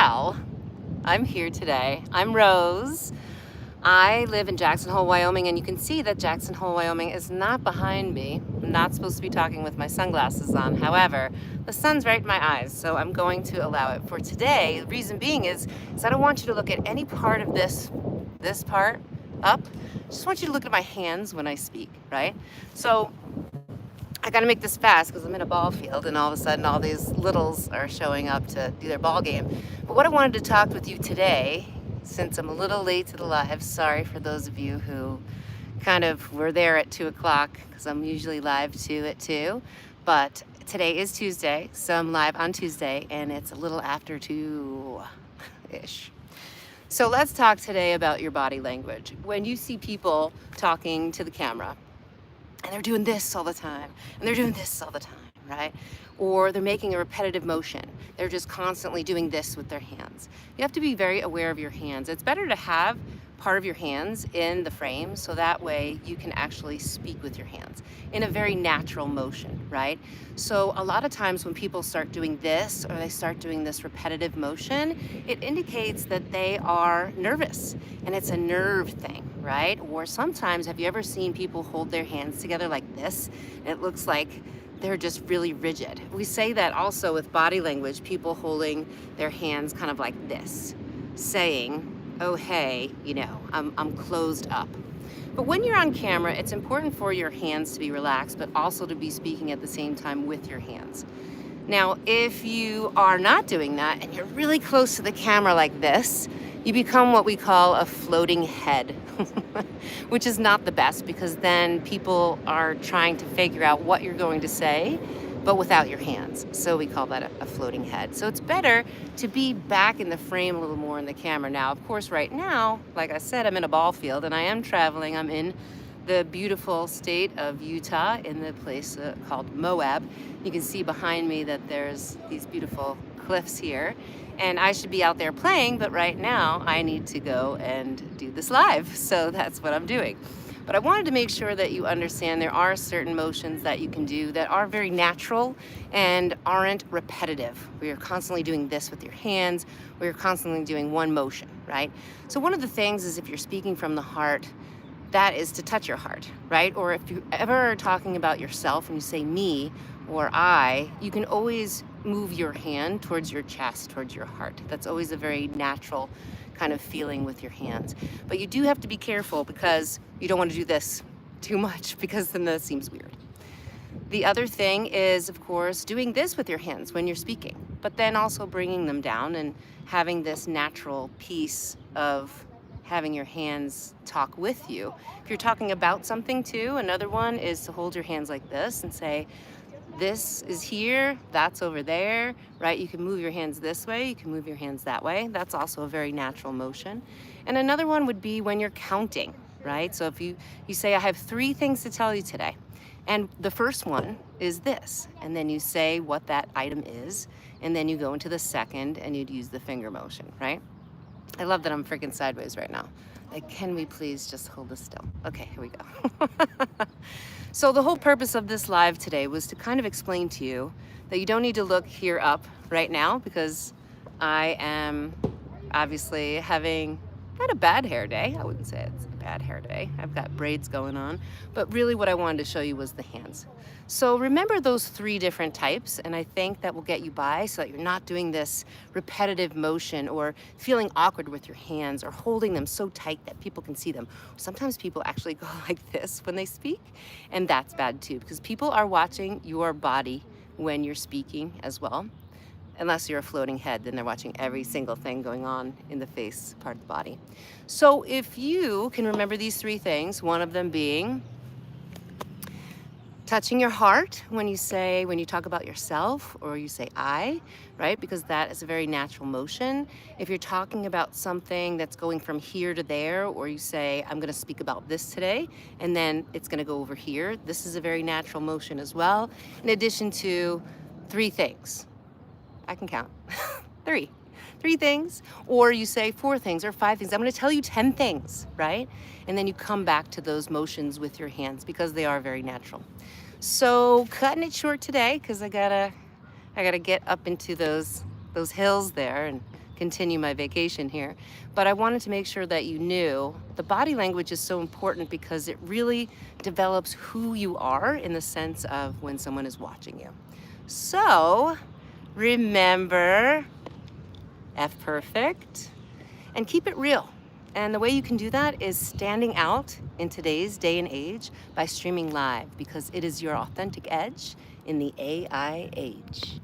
Well, I'm here today. I'm Rose. I live in Jackson Hole, Wyoming, and you can see that Jackson Hole, Wyoming is not behind me. I'm not supposed to be talking with my sunglasses on. However, the sun's right in my eyes, so I'm going to allow it for today. The reason being is I don't want you to look at any part of this part up. I just want you to look at my hands when I speak, right? So I gotta make this fast because I'm in a ball field and all of a sudden all these littles are showing up to do their ball game. But what I wanted to talk with you today, since I'm a little late to the live, sorry for those of you who kind of were there at 2 o'clock because I'm usually live too at 2. But today is Tuesday, so I'm live on Tuesday and it's a little after 2-ish. So let's talk today about your body language. When you see people talking to the camera, and they're doing this all the time, and they're doing this all the time, right? Or they're making a repetitive motion. They're just constantly doing this with their hands. You have to be very aware of your hands. It's better to have part of your hands in the frame so that way you can actually speak with your hands in a very natural motion, right? So a lot of times when people start doing this or they start doing this repetitive motion, it indicates that they are nervous and it's a nerve thing, right? Or sometimes, have you ever seen people hold their hands together like this? And it looks like they're just really rigid. We say that also with body language, people holding their hands kind of like this, saying, oh, hey, you know, I'm closed up. But when you're on camera, it's important for your hands to be relaxed, but also to be speaking at the same time with your hands. Now, if you are not doing that and you're really close to the camera like this, you become what we call a floating head, which is not the best because then people are trying to figure out what you're going to say, but without your hands. So we call that a floating head. So it's better to be back in the frame a little more in the camera. Now, of course, right now, like I said, I'm in a ball field and I am traveling. I'm in the beautiful state of Utah in the place called Moab. You can see behind me that there's these beautiful cliffs here. And I should be out there playing, but right now I need to go and do this live. So that's what I'm doing. But I wanted to make sure that you understand there are certain motions that you can do that are very natural and aren't repetitive, where you're constantly doing this with your hands, where you're constantly doing one motion, right? So one of the things is if you're speaking from the heart, that is to touch your heart, right? Or if you ever are talking about yourself and you say me or I, you can always move your hand towards your chest, towards your heart. That's always a very natural kind of feeling with your hands. But you do have to be careful because you don't want to do this too much because then that seems weird. The other thing is, of course, doing this with your hands when you're speaking, but then also bringing them down and having this natural piece of having your hands talk with you. If you're talking about something too, another one is to hold your hands like this and say, this is here, that's over there, right? You can move your hands this way, you can move your hands that way. That's also a very natural motion. And another one would be when you're counting, right? So if you say, I have 3 things to tell you today. And the first one is this. And then you say what that item is. And then you go into the second and you'd use the finger motion, right? I love that I'm freaking sideways right now. Like, can we please just hold this still? Okay, here we go. So the whole purpose of this live today was to kind of explain to you that you don't need to look here up right now because I am obviously having not a bad hair day. I wouldn't say it's a bad hair day. I've got braids going on, but really what I wanted to show you was the hands. So remember those 3 different types, and I think that will get you by so that you're not doing this repetitive motion or feeling awkward with your hands or holding them so tight that people can see them. Sometimes people actually go like this when they speak, and that's bad too because people are watching your body when you're speaking as well. Unless you're a floating head, then they're watching every single thing going on in the face part of the body. So if you can remember these 3 things, one of them being touching your heart when you talk about yourself or you say I, right? Because that is a very natural motion. If you're talking about something that's going from here to there, or you say, I'm gonna speak about this today, and then it's gonna go over here, this is a very natural motion as well. In addition to 3 things. I can count. 3 things, or you say 4 things or 5 things. I'm going to tell you 10 things, right? And then you come back to those motions with your hands because they are very natural. So cutting it short today because I gotta get up into those hills there and continue my vacation here. But I wanted to make sure that you knew the body language is so important because it really develops who you are in the sense of when someone is watching you. So remember, F perfect, and keep it real. And the way you can do that is standing out in today's day and age by streaming live, because it is your authentic edge in the AI age.